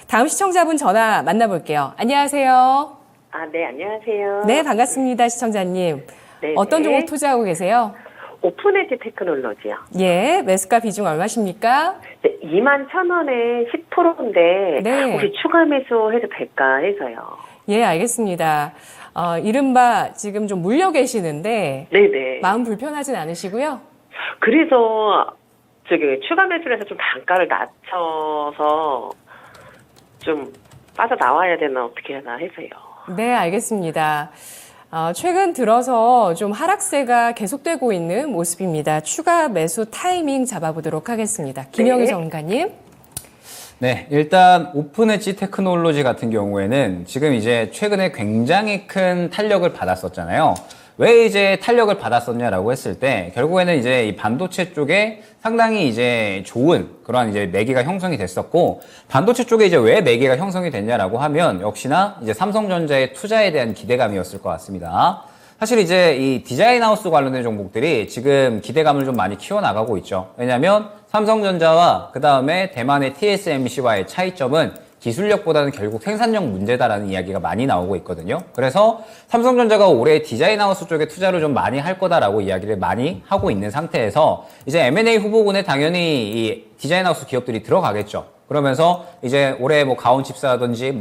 다음 시청자분 전화 만나볼게요. 안녕하세요. 네, 안녕하세요. 네, 반갑습니다. 시청자님. 네, 어떤 네. 종목 투자하고 계세요? 오픈에지 테크놀로지요. 예, 매수가 비중 얼마십니까? 네, 21,000원에 10%인데 네. 혹시 추가 매수해도 될까 해서요. 예, 알겠습니다. 이른바 지금 좀 물려 계시는데 네네. 마음 불편하진 않으시고요? 그래서 추가 매수를 해서 좀 단가를 낮춰서 좀 빠져나와야 되나 어떻게 하나 해서요. 네, 알겠습니다. 최근 들어서 좀 하락세가 계속되고 있는 모습입니다. 추가 매수 타이밍 잡아보도록 하겠습니다. 김영희 네. 전문가님. 네, 일단 오픈 엣지 테크놀로지 같은 경우에는 지금 이제 최근에 굉장히 큰 탄력을 받았었잖아요. 왜 이제 탄력을 받았었냐라고 했을 때 결국에는 이제 이 반도체 쪽에 상당히 이제 좋은 그런 이제 매개가 형성이 됐었고, 반도체 쪽에 이제 왜 매개가 형성이 됐냐라고 하면 역시나 이제 삼성전자의 투자에 대한 기대감이었을 것 같습니다. 사실 이제 이 디자인 하우스 관련된 종목들이 지금 기대감을 좀 많이 키워나가고 있죠. 왜냐하면 삼성전자와 그 다음에 대만의 TSMC와의 차이점은 기술력보다는 결국 생산력 문제다라는 이야기가 많이 나오고 있거든요. 그래서 삼성전자가 올해 디자인 하우스 쪽에 투자를 좀 많이 할 거다라고 이야기를 많이 하고 있는 상태에서 이제 M&A 후보군에 당연히 이 디자인 하우스 기업들이 들어가겠죠. 그러면서 이제 올해 뭐 가온칩스라든지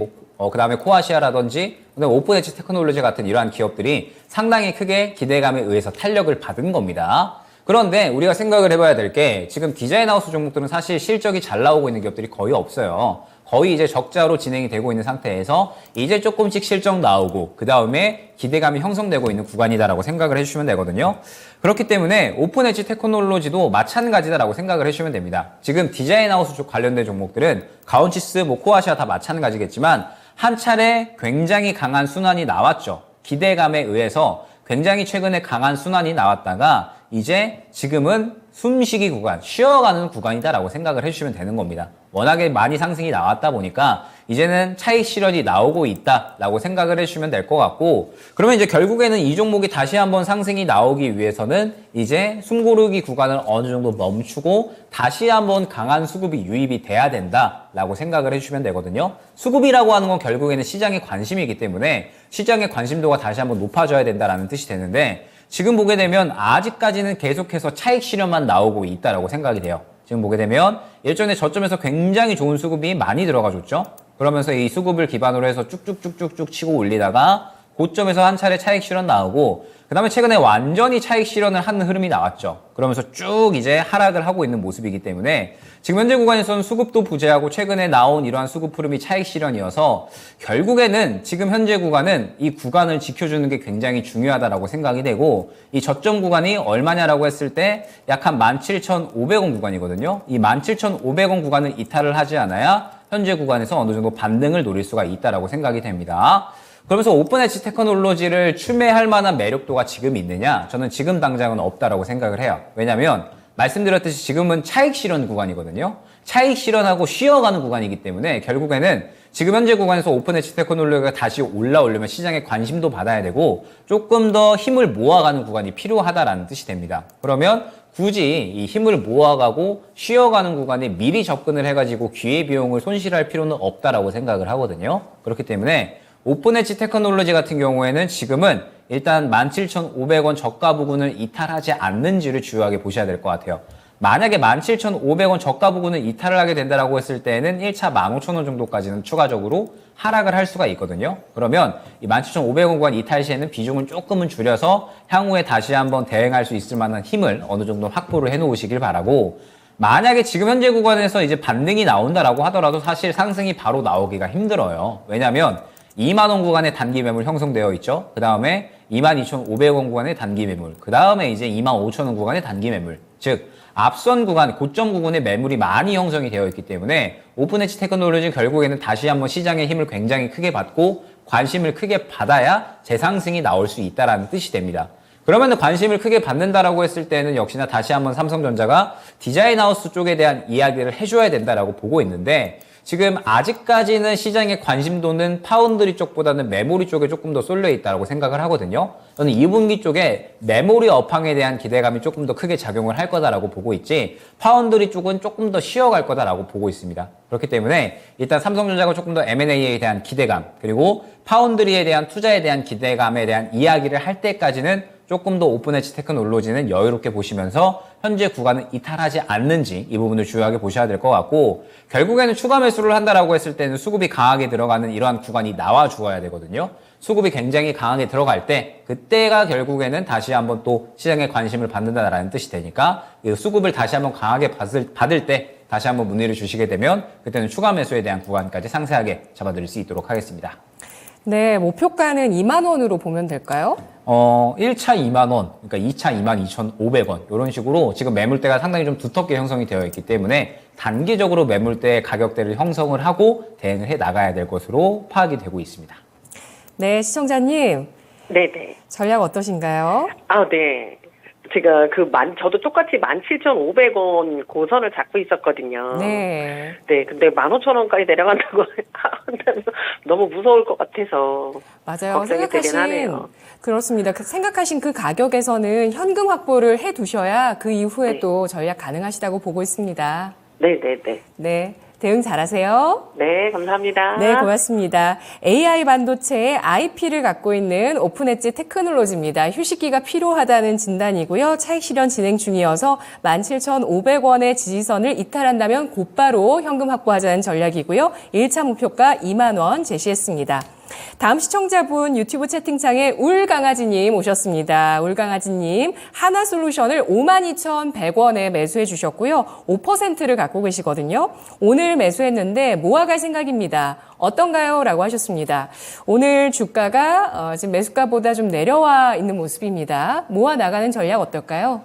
그 다음에 코아시아라든지 그다음에 오픈 엣지 테크놀로지 같은 이러한 기업들이 상당히 크게 기대감에 의해서 탄력을 받은 겁니다. 그런데 우리가 생각을 해봐야 될 게 지금 디자인 하우스 종목들은 사실 실적이 잘 나오고 있는 기업들이 거의 없어요. 거의 이제 적자로 진행이 되고 있는 상태에서 이제 조금씩 실적 나오고 그 다음에 기대감이 형성되고 있는 구간이다라고 생각을 해주시면 되거든요. 그렇기 때문에 오픈 엣지 테크놀로지도 마찬가지다라고 생각을 해주시면 됩니다. 지금 디자인 하우스 쪽 관련된 종목들은 가온치스, 코아시아 다 마찬가지겠지만 한 차례 굉장히 강한 순환이 나왔죠. 기대감에 의해서 굉장히 최근에 강한 순환이 나왔다가 이제 지금은 숨쉬기 구간, 쉬어가는 구간이다라고 생각을 해주시면 되는 겁니다. 워낙에 많이 상승이 나왔다 보니까 이제는 차익 실현이 나오고 있다라고 생각을 해주시면 될 것 같고, 그러면 이제 결국에는 이 종목이 다시 한번 상승이 나오기 위해서는 이제 숨고르기 구간을 어느 정도 멈추고 다시 한번 강한 수급이 유입이 돼야 된다라고 생각을 해주시면 되거든요. 수급이라고 하는 건 결국에는 시장의 관심이기 때문에 시장의 관심도가 다시 한번 높아져야 된다라는 뜻이 되는데, 지금 보게 되면 아직까지는 계속해서 차익 실현만 나오고 있다라고 생각이 돼요. 지금 보게 되면 일전에 저점에서 굉장히 좋은 수급이 많이 들어가 줬죠. 그러면서 이 수급을 기반으로 해서 쭉쭉쭉쭉쭉 치고 올리다가 고점에서 한 차례 차익 실현 나오고, 그 다음에 최근에 완전히 차익 실현을 하는 흐름이 나왔죠. 그러면서 쭉 이제 하락을 하고 있는 모습이기 때문에 지금 현재 구간에서는 수급도 부재하고 최근에 나온 이러한 수급 흐름이 차익 실현이어서 결국에는 지금 현재 구간은 이 구간을 지켜주는 게 굉장히 중요하다라고 생각이 되고, 이 저점 구간이 얼마냐라고 했을 때 약 한 17,500원 구간이거든요. 이 17,500원 구간을 이탈을 하지 않아야 현재 구간에서 어느 정도 반등을 노릴 수가 있다라고 생각이 됩니다. 그러면서 오픈 엣지 테크놀로지를 추매할 만한 매력도가 지금 있느냐? 저는 지금 당장은 없다라고 생각을 해요. 왜냐면 말씀드렸듯이 지금은 차익 실현 구간이거든요. 차익 실현하고 쉬어가는 구간이기 때문에 결국에는 지금 현재 구간에서 오픈 엣지 테크놀로지가 다시 올라오려면 시장의 관심도 받아야 되고 조금 더 힘을 모아가는 구간이 필요하다라는 뜻이 됩니다. 그러면 굳이 이 힘을 모아가고 쉬어가는 구간에 미리 접근을 해가지고 기회비용을 손실할 필요는 없다라고 생각을 하거든요. 그렇기 때문에 오픈 엣지 테크놀로지 같은 경우에는 지금은 일단 17,500원 저가 부근을 이탈하지 않는지를 주요하게 보셔야 될 것 같아요. 만약에 17,500원 저가 부근을 이탈을 하게 된다라고 했을 때는 1차 15,000원 정도까지는 추가적으로 하락을 할 수가 있거든요. 그러면 이 17,500원 구간 이탈 시에는 비중을 조금은 줄여서 향후에 다시 한번 대응할 수 있을 만한 힘을 어느 정도 확보를 해 놓으시길 바라고, 만약에 지금 현재 구간에서 이제 반등이 나온다라고 하더라도 사실 상승이 바로 나오기가 힘들어요. 왜냐면 2만원 구간의 단기 매물 형성되어 있죠. 그 다음에 22,500원 구간의 단기 매물, 그 다음에 이제 25,000원 구간의 단기 매물, 즉 앞선 구간, 고점 구간의 매물이 많이 형성이 되어 있기 때문에 오픈 엣지 테크놀로지는 결국에는 다시 한번 시장의 힘을 굉장히 크게 받고 관심을 크게 받아야 재상승이 나올 수 있다는 뜻이 됩니다. 그러면 관심을 크게 받는다라고 했을 때는 역시나 다시 한번 삼성전자가 디자인하우스 쪽에 대한 이야기를 해줘야 된다라고 보고 있는데, 지금 아직까지는 시장의 관심도는 파운드리 쪽보다는 메모리 쪽에 조금 더 쏠려 있다고 생각을 하거든요. 저는 2분기 쪽에 메모리 업황에 대한 기대감이 조금 더 크게 작용을 할 거다라고 보고 있지, 파운드리 쪽은 조금 더 쉬어갈 거다라고 보고 있습니다. 그렇기 때문에 일단 삼성전자가 조금 더 M&A에 대한 기대감, 그리고 파운드리에 대한 투자에 대한 기대감에 대한 이야기를 할 때까지는 조금 더 오픈 엣지 테크놀로지는 여유롭게 보시면서 현재 구간은 이탈하지 않는지 이 부분을 주요하게 보셔야 될 것 같고, 결국에는 추가 매수를 한다라고 했을 때는 수급이 강하게 들어가는 이러한 구간이 나와 주어야 되거든요. 수급이 굉장히 강하게 들어갈 때 그때가 결국에는 다시 한번 또 시장의 관심을 받는다라는 뜻이 되니까, 이 수급을 다시 한번 강하게 받을 때 다시 한번 문의를 주시게 되면 그때는 추가 매수에 대한 구간까지 상세하게 잡아드릴 수 있도록 하겠습니다. 네, 목표가는 2만 원으로 보면 될까요? 1차 2만 원, 그러니까 2차 22,500원 이런 식으로 지금 매물대가 상당히 좀 두텁게 형성이 되어 있기 때문에 단기적으로 매물대 가격대를 형성을 하고 대응을 해 나가야 될 것으로 파악이 되고 있습니다. 네, 시청자님. 네네. 전략 어떠신가요? 아, 네. 제가 저도 똑같이 17,500원 고선을 잡고 있었거든요. 네. 네, 근데 15,000원까지 내려간다고 한다면 너무 무서울 것 같아서. 맞아요. 걱정이 되긴 하네요. 그렇습니다. 생각하신 그 가격에서는 현금 확보를 해 두셔야 그 이후에 네. 또 전략 가능하시다고 보고 있습니다. 네네네. 네. 대응 잘하세요. 네, 감사합니다. 네, 고맙습니다. AI 반도체의 IP를 갖고 있는 오픈 엣지 테크놀로지입니다. 휴식기가 필요하다는 진단이고요. 차익 실현 진행 중이어서 17,500원의 지지선을 이탈한다면 곧바로 현금 확보하자는 전략이고요. 1차 목표가 2만 원 제시했습니다. 다음 시청자분 유튜브 채팅창에 울강아지님 오셨습니다. 울강아지님, 하나솔루션을 52,100원에 매수해 주셨고요. 5%를 갖고 계시거든요. 오늘 매수했는데 모아갈 생각입니다. 어떤가요? 라고 하셨습니다. 오늘 주가가 지금 매수가보다 좀 내려와 있는 모습입니다. 모아 나가는 전략 어떨까요?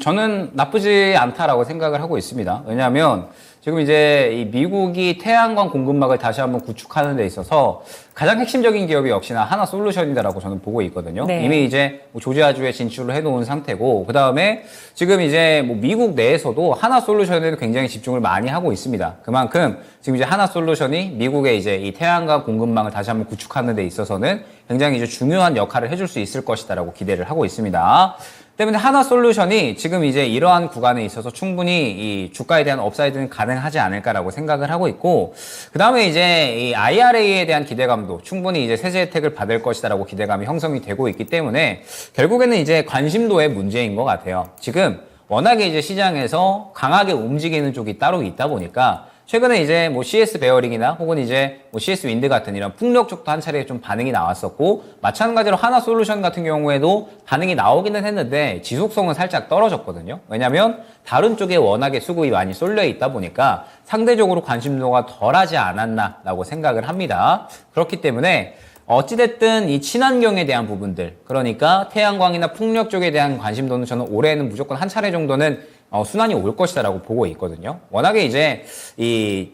저는 나쁘지 않다라고 생각을 하고 있습니다. 왜냐하면 지금 이제 이 미국이 태양광 공급망을 다시 한번 구축하는 데 있어서 가장 핵심적인 기업이 역시나 하나솔루션이다라고 저는 보고 있거든요. 네. 이미 이제 뭐 조지아주에 진출을 해놓은 상태고, 그 다음에 지금 이제 뭐 미국 내에서도 하나솔루션에도 굉장히 집중을 많이 하고 있습니다. 그만큼 지금 이제 하나솔루션이 미국의 이제 이 태양광 공급망을 다시 한번 구축하는 데 있어서는 굉장히 이제 중요한 역할을 해줄 수 있을 것이다라고 기대를 하고 있습니다. 때문에 하나솔루션이 지금 이제 이러한 구간에 있어서 충분히 이 주가에 대한 업사이드는 가능하지 않을까라고 생각을 하고 있고, 그 다음에 이제 이 IRA에 대한 기대감도 충분히 이제 세제 혜택을 받을 것이다라고 기대감이 형성이 되고 있기 때문에 결국에는 이제 관심도의 문제인 것 같아요. 지금 워낙에 이제 시장에서 강하게 움직이는 쪽이 따로 있다 보니까 최근에 이제 뭐 CS 베어링이나 혹은 이제 뭐 CS 윈드 같은 이런 풍력 쪽도 한 차례 좀 반응이 나왔었고, 마찬가지로 하나솔루션 같은 경우에도 반응이 나오기는 했는데 지속성은 살짝 떨어졌거든요. 왜냐면 다른 쪽에 워낙에 수급이 많이 쏠려 있다 보니까 상대적으로 관심도가 덜하지 않았나라고 생각을 합니다. 그렇기 때문에 어찌됐든 이 친환경에 대한 부분들, 그러니까 태양광이나 풍력 쪽에 대한 관심도는 저는 올해는 무조건 한 차례 정도는 순환이 올 것이다라고 보고 있거든요. 워낙에 이제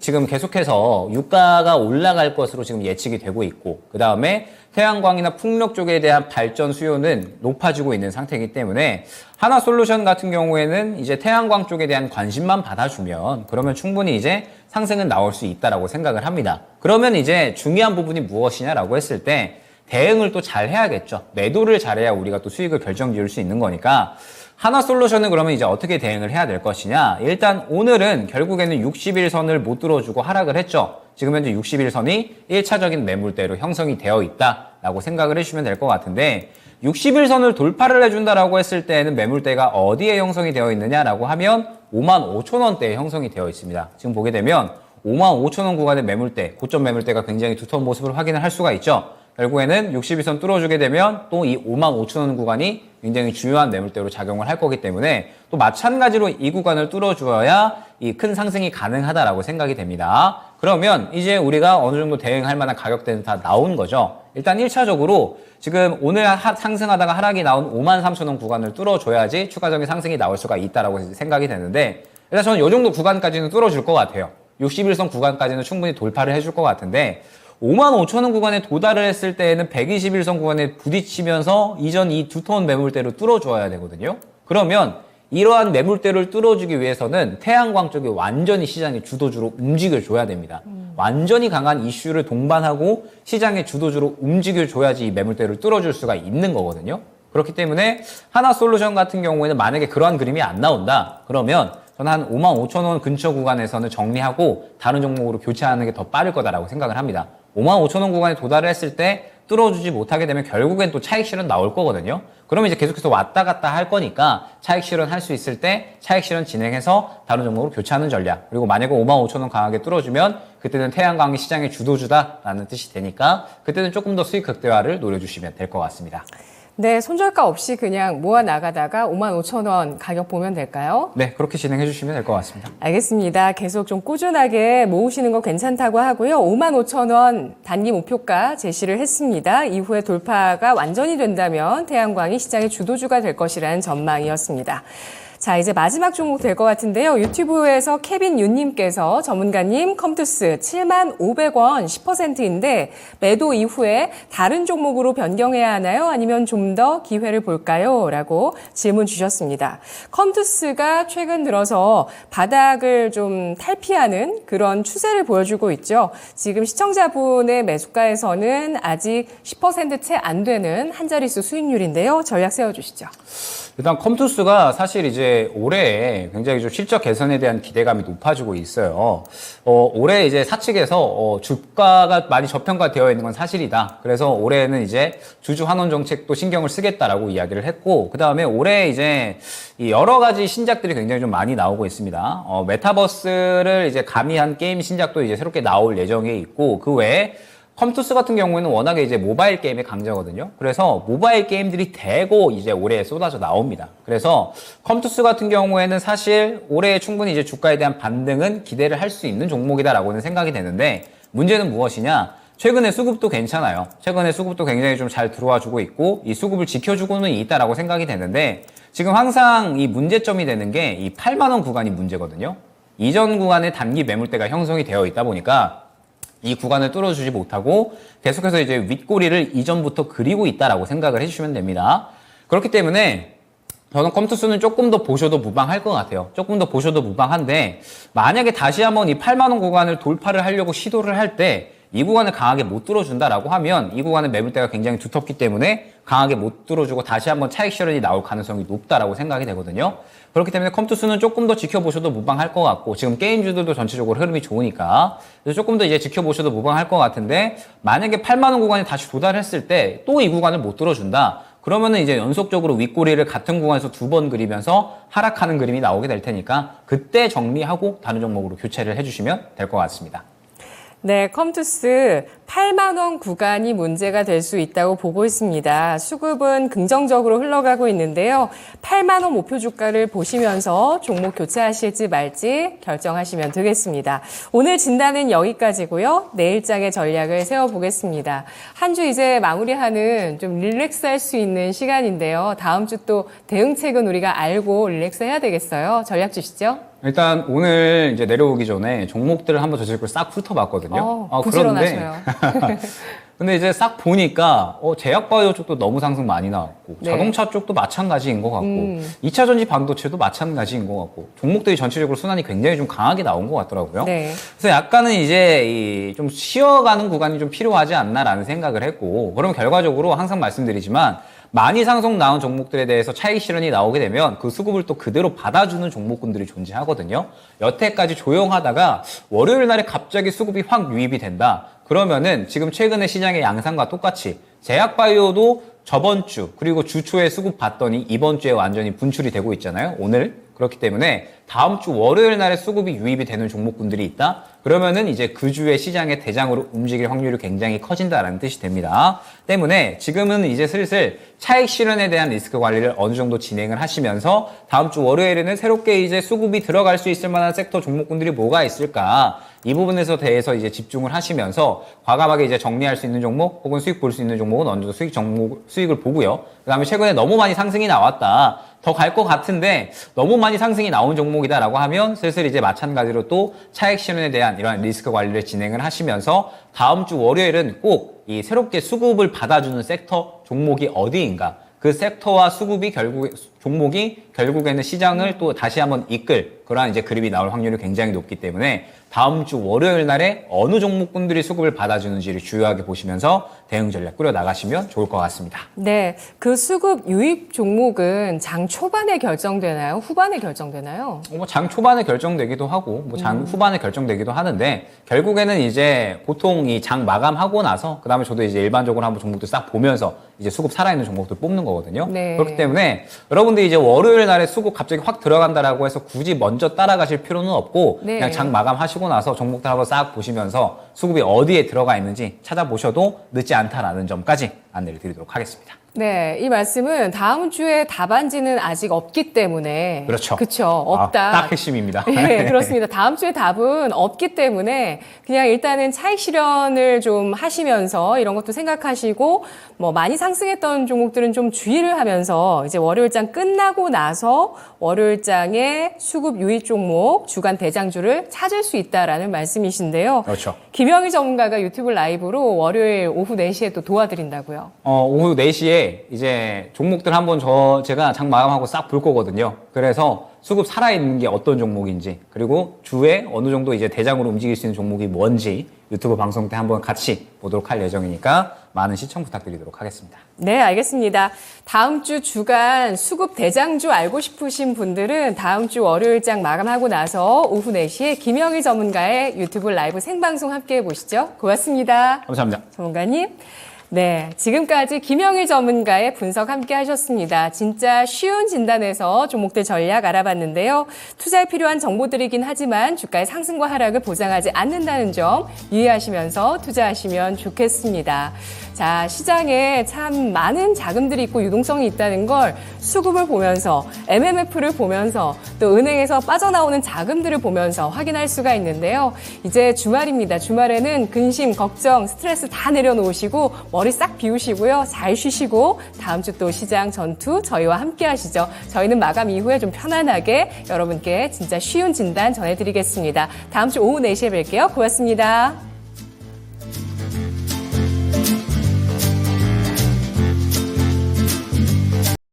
지금 계속해서 유가가 올라갈 것으로 지금 예측이 되고 있고, 그 다음에 태양광이나 풍력 쪽에 대한 발전 수요는 높아지고 있는 상태이기 때문에 하나솔루션 같은 경우에는 이제 태양광 쪽에 대한 관심만 받아주면 그러면 충분히 이제 상승은 나올 수 있다라고 생각을 합니다. 그러면 이제 중요한 부분이 무엇이냐라고 했을 때 대응을 또 잘 해야겠죠. 매도를 잘해야 우리가 또 수익을 결정 지을 수 있는 거니까 하나솔루션은 그러면 이제 어떻게 대응을 해야 될 것이냐. 일단 오늘은 결국에는 60일선을 못 뚫어주고 하락을 했죠. 지금 현재 60일선이 1차적인 매물대로 형성이 되어 있다라고 생각을 해주시면 될 것 같은데, 60일선을 돌파를 해준다라고 했을 때는 매물대가 어디에 형성이 되어 있느냐라고 하면 55,000원대에 형성이 되어 있습니다. 지금 보게 되면 55,000원 구간의 매물대, 고점 매물대가 굉장히 두터운 모습을 확인을 할 수가 있죠. 결국에는 60일선 뚫어주게 되면 또 이 55,000원 구간이 굉장히 중요한 매물대로 작용을 할 거기 때문에 또 마찬가지로 이 구간을 뚫어주어야 이 큰 상승이 가능하다라고 생각이 됩니다. 그러면 이제 우리가 어느 정도 대응할 만한 가격대는 다 나온 거죠. 일단 1차적으로 지금 오늘 상승하다가 하락이 나온 53,000원 구간을 뚫어줘야지 추가적인 상승이 나올 수가 있다라고 생각이 되는데, 일단 저는 이 정도 구간까지는 뚫어줄 것 같아요. 61선 구간까지는 충분히 돌파를 해줄 것 같은데, 55,000원 구간에 도달을 했을 때에는 121선 구간에 부딪히면서 이전 이 두터운 매물대로 뚫어줘야 되거든요. 그러면 이러한 매물대를 뚫어주기 위해서는 태양광 쪽이 완전히 시장의 주도주로 움직여줘야 됩니다. 완전히 강한 이슈를 동반하고 시장의 주도주로 움직여줘야지 이 매물대를 뚫어줄 수가 있는 거거든요. 그렇기 때문에 하나솔루션 같은 경우에는 만약에 그러한 그림이 안 나온다 그러면 저는 한 55,000원 근처 구간에서는 정리하고 다른 종목으로 교체하는 게 더 빠를 거다라고 생각을 합니다. 55,000원 구간에 도달을 했을 때 뚫어주지 못하게 되면 결국엔 또 차익 실현 나올 거거든요. 그러면 이제 계속해서 왔다 갔다 할 거니까 차익 실현 할 수 있을 때 차익 실현 진행해서 다른 종목으로 교체하는 전략. 그리고 만약에 55,000원 강하게 뚫어주면 그때는 태양광이 시장의 주도주다라는 뜻이 되니까 그때는 조금 더 수익 극대화를 노려주시면 될 것 같습니다. 네, 손절가 없이 그냥 모아 나가다가 55,000원 가격 보면 될까요? 네, 그렇게 진행해 주시면 될 것 같습니다. 알겠습니다. 계속 좀 꾸준하게 모으시는 거 괜찮다고 하고요. 55,000원 단기 목표가 제시를 했습니다. 이후에 돌파가 완전히 된다면 태양광이 시장의 주도주가 될 것이라는 전망이었습니다. 자, 이제 마지막 종목 될 것 같은데요. 유튜브에서 케빈 윤님께서 전문가님 컴투스 75,000원 10%인데 매도 이후에 다른 종목으로 변경해야 하나요? 아니면 좀 더 기회를 볼까요? 라고 질문 주셨습니다. 컴투스가 최근 들어서 바닥을 좀 탈피하는 그런 추세를 보여주고 있죠. 지금 시청자분의 매수가에서는 아직 10% 채 안 되는 한 자릿수 수익률인데요. 전략 세워주시죠. 일단 컴투스가 사실 이제 올해 굉장히 좀 실적 개선에 대한 기대감이 높아지고 있어요. 올해 이제 사측에서 주가가 많이 저평가되어 있는 건 사실이다. 그래서 올해는 이제 주주 환원 정책도 신경을 쓰겠다라고 이야기를 했고, 그 다음에 올해 이제 이 여러 가지 신작들이 굉장히 좀 많이 나오고 있습니다. 메타버스를 이제 가미한 게임 신작도 이제 새롭게 나올 예정에 있고, 그 외에 컴투스 같은 경우에는 워낙에 이제 모바일 게임의 강자거든요. 그래서 모바일 게임들이 대거 이제 올해 쏟아져 나옵니다. 그래서 컴투스 같은 경우에는 사실 올해 충분히 이제 주가에 대한 반등은 기대를 할 수 있는 종목이다라고는 생각이 되는데, 문제는 무엇이냐? 최근에 수급도 괜찮아요. 최근에 수급도 굉장히 좀 잘 들어와 주고 있고, 이 수급을 지켜주고는 있다라고 생각이 되는데, 지금 항상 이 문제점이 되는 게 이 8만 원 구간이 문제거든요. 이전 구간에 단기 매물대가 형성이 되어 있다 보니까 이 구간을 뚫어주지 못하고 계속해서 이제 윗꼬리를 이전부터 그리고 있다라고 생각을 해주시면 됩니다. 그렇기 때문에 저는 컴투스는 조금 더 보셔도 무방할 것 같아요. 조금 더 보셔도 무방한데 만약에 다시 한번 이 8만 원 구간을 돌파를 하려고 시도를 할 때 이 구간을 강하게 못 뚫어준다라고 하면 이 구간의 매물대가 굉장히 두텁기 때문에 강하게 못 뚫어주고 다시 한번 차익 실현이 나올 가능성이 높다라고 생각이 되거든요. 그렇기 때문에 컴투스는 조금 더 지켜보셔도 무방할 것 같고 지금 게임주들도 전체적으로 흐름이 좋으니까 그래서 조금 더 이제 지켜보셔도 무방할 것 같은데 만약에 8만 원 구간에 다시 도달했을 때 또 이 구간을 못 뚫어준다. 그러면은 이제 연속적으로 윗꼬리를 같은 구간에서 2번 그리면서 하락하는 그림이 나오게 될 테니까 그때 정리하고 다른 종목으로 교체를 해주시면 될 것 같습니다. 네, 컴투스 8만 원 구간이 문제가 될 수 있다고 보고 있습니다. 수급은 긍정적으로 흘러가고 있는데요. 8만 원 목표 주가를 보시면서 종목 교체하실지 말지 결정하시면 되겠습니다. 오늘 진단은 여기까지고요. 내일장의 전략을 세워보겠습니다. 한 주 이제 마무리하는 좀 릴렉스할 수 있는 시간인데요. 다음 주 또 대응책은 우리가 알고 릴렉스 해야 되겠어요. 전략 주시죠. 일단 오늘 이제 내려오기 전에 종목들을 한번 저쪽으로 싹 훑어봤거든요. 부지런하셔요. 근데 이제 싹 보니까 제약바이오 쪽도 너무 상승 많이 나왔고 네. 자동차 쪽도 마찬가지인 것 같고 2차 전지 반도체도 마찬가지인 것 같고 종목들이 전체적으로 순환이 굉장히 좀 강하게 나온 것 같더라고요. 네. 그래서 약간은 이제 좀 쉬어가는 구간이 좀 필요하지 않나라는 생각을 했고 그럼 결과적으로 항상 말씀드리지만 많이 상승 나온 종목들에 대해서 차익 실현이 나오게 되면 그 수급을 또 그대로 받아주는 종목군들이 존재하거든요. 여태까지 조용하다가 월요일 날에 갑자기 수급이 확 유입이 된다. 그러면은 지금 최근에 시장의 양상과 똑같이 제약바이오도 저번 주 그리고 주 초에 수급 봤더니 이번 주에 완전히 분출이 되고 있잖아요. 오늘. 그렇기 때문에 다음 주 월요일 날에 수급이 유입이 되는 종목군들이 있다. 그러면은 이제 그 주에 시장의 대장으로 움직일 확률이 굉장히 커진다라는 뜻이 됩니다. 때문에 지금은 이제 슬슬 차익 실현에 대한 리스크 관리를 어느 정도 진행을 하시면서 다음 주 월요일에는 새롭게 이제 수급이 들어갈 수 있을 만한 섹터 종목군들이 뭐가 있을까? 이 부분에서 대해서 이제 집중을 하시면서 과감하게 이제 정리할 수 있는 종목 혹은 수익 볼 수 있는 종목은 어느 정도 수익을 보고요. 그다음에 최근에 너무 많이 상승이 나왔다. 더 갈 것 같은데 너무 많이 상승이 나온 종목이다라고 하면 슬슬 이제 마찬가지로 또 차익 실현에 대한 이러한 리스크 관리를 진행을 하시면서 다음 주 월요일은 꼭 이 새롭게 수급을 받아주는 섹터 종목이 어디인가 그 섹터와 수급이 종목이 결국에는 시장을 또 다시 한번 이끌 그러한 이제 그림이 나올 확률이 굉장히 높기 때문에 다음 주 월요일 날에 어느 종목군들이 수급을 받아주는지를 주요하게 보시면서 대응 전략 꾸려 나가시면 좋을 것 같습니다. 네, 그 수급 유입 종목은 장 초반에 결정되나요? 후반에 결정되나요? 장 초반에 결정되기도 하고 장 후반에 결정되기도 하는데 결국에는 이제 보통 이 장 마감하고 나서 그다음에 저도 이제 일반적으로 한번 종목들 싹 보면서 이제 수급 살아있는 종목들 뽑는 거거든요. 네. 그렇기 때문에 여러분들이 이제 월요일 날에 수급 갑자기 확 들어간다라고 해서 굳이 먼저 따라가실 필요는 없고 네. 그냥 장 마감하시고 나서 종목들 한번 싹 보시면서 수급이 어디에 들어가 있는지 찾아보셔도 늦지 않다라는 점까지 안내를 드리도록 하겠습니다. 네, 이 말씀은 다음 주에 답안지는 아직 없기 때문에 그렇죠. 그렇죠. 없다. 딱 핵심입니다. 네, 그렇습니다. 다음 주에 답은 없기 때문에 그냥 일단은 차익 실현을 좀 하시면서 이런 것도 생각하시고 뭐 많이 상승했던 종목들은 좀 주의를 하면서 이제 월요일장 끝나고 나서 월요일장의 수급 유입 종목 주간 대장주를 찾을 수 있다라는 말씀이신데요. 그렇죠. 김영희 전문가가 유튜브 라이브로 월요일 오후 4시에 또 도와드린다고요. 오후 4시에 이제 종목들 한번 제가 장 마감하고 싹 볼 거거든요. 그래서 수급 살아있는 게 어떤 종목인지 그리고 주에 어느 정도 이제 대장으로 움직일 수 있는 종목이 뭔지 유튜브 방송 때 한번 같이 보도록 할 예정이니까 많은 시청 부탁드리도록 하겠습니다. 네, 알겠습니다. 다음 주 주간 수급 대장주 알고 싶으신 분들은 다음 주 월요일장 마감하고 나서 오후 4시에 김영희 전문가의 유튜브 라이브 생방송 함께해 보시죠. 고맙습니다. 감사합니다. 전문가님. 네, 지금까지 김영희 전문가의 분석 함께 하셨습니다. 진짜 쉬운 진단에서 종목들 전략 알아봤는데요. 투자에 필요한 정보들이긴 하지만 주가의 상승과 하락을 보장하지 않는다는 점 유의하시면서 투자하시면 좋겠습니다. 자, 시장에 참 많은 자금들이 있고 유동성이 있다는 걸 수급을 보면서 MMF를 보면서 또 은행에서 빠져나오는 자금들을 보면서 확인할 수가 있는데요. 이제 주말입니다. 주말에는 근심, 걱정, 스트레스 다 내려놓으시고 머리 싹 비우시고요. 잘 쉬시고 다음 주 또 시장 전투 저희와 함께 하시죠. 저희는 마감 이후에 좀 편안하게 여러분께 진짜 쉬운 진단 전해드리겠습니다. 다음 주 오후 4시에 뵐게요. 고맙습니다.